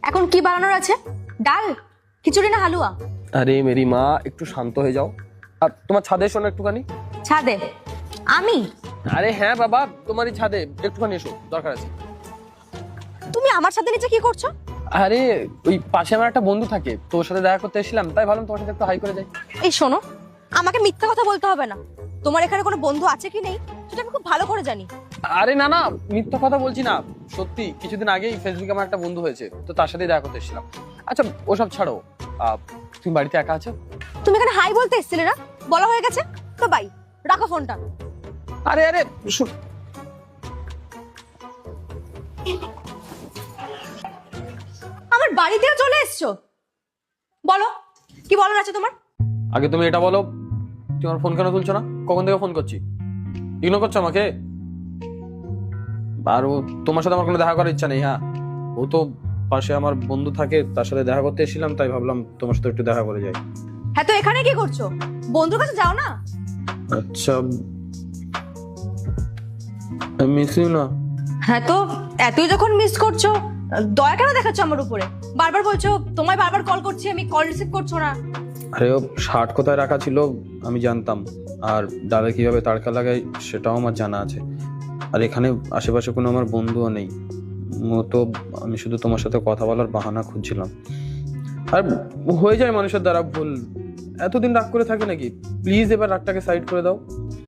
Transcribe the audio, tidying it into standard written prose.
এখন কি বানানোর আছে? ডাল, খিচুড়ি না হালুয়া? আরে মেরি মা, একটু শান্ত হয়ে যাও। আর তোমার ছাদে এসো না একটুখানি। ছাদে? আমি? আরে হ্যাঁ বাবা, তোমারই ছাদে একটুখানি এসো, দরকার আছে। তুমি আমার ছাদে নিচে কি করছো? আরে ওই পাশে আমার একটা বন্ধু থাকে, তোর সাথে দেখা করতে এসেছিলাম, তাই ভাবলাম তোমার সাথে একটু হাই করে যাই। এই শোনো, আমাকে মিথ্যা কথা বলতে হবে না। তোমার এখানে কোনো বন্ধু আছে কি নেই সেটা আমি খুব ভালো করে জানি। আরে না না, মিথ্যা কথা বলছি না, সত্যি কিছুদিন আগেই ফেসবুকে আমার একটা বন্ধু হয়েছে, তো তার সাথেই দেখা করতে এসেছিলাম। আচ্ছা ওসব ছাড়ো, তুমি বাড়িতে একা আছো? তুমি এখানে হাই বলতে এসেছিলে না? বলা হয়ে গেছে তো বাই, রাখো ফোনটা। আরে আরে আমার বাড়িতেও চলে এসছো? বলো কি বলার আছে তোমার? আগে তুমি এটা বলো, তুমি আমার ফোন কেন তুলছো না? কখন থেকে ফোন করছি, ইগনোর করছো আমাকে? আর ও তোমার সাথে আমার কোনো দেখা করার ইচ্ছা নেই। হ্যাঁ, ও তো পাশে আমার বন্ধু থাকে, তার সাথে দেখা করতে এসেছিলাম, তাই ভাবলাম তোমার সাথে একটু দেখা করে যাই। হ্যাঁ, তো এখানে কি করছো? বন্ধুর কাছে যাও না। আচ্ছা, মিস ইউ না। হ্যাঁ, তো এতই যখন মিস করছো, দয়া কেন দেখাচ্ছ আমার উপরে? বারবার বলছো তোমায় বারবার কল করছি, আমি কল রিসিভ করছো না। আরে ও শার্ট কোথায় রাখা ছিল আমি জানতাম, আর ডালে কিভাবে তাড়কা লাগাই সেটাও আমার জানা আছে। আর এখানে আশেপাশে কোনো আমার বন্ধুও নেই, তো আমি শুধু তোমার সাথে কথা বলার বাহানা খুঁজছিলাম। আর হয়ে যায় মানুষের দ্বারা ভুল, এতদিন রাগ করে থাকে নাকি? প্লিজ এবার রাগটাকে সাইড করে দাও।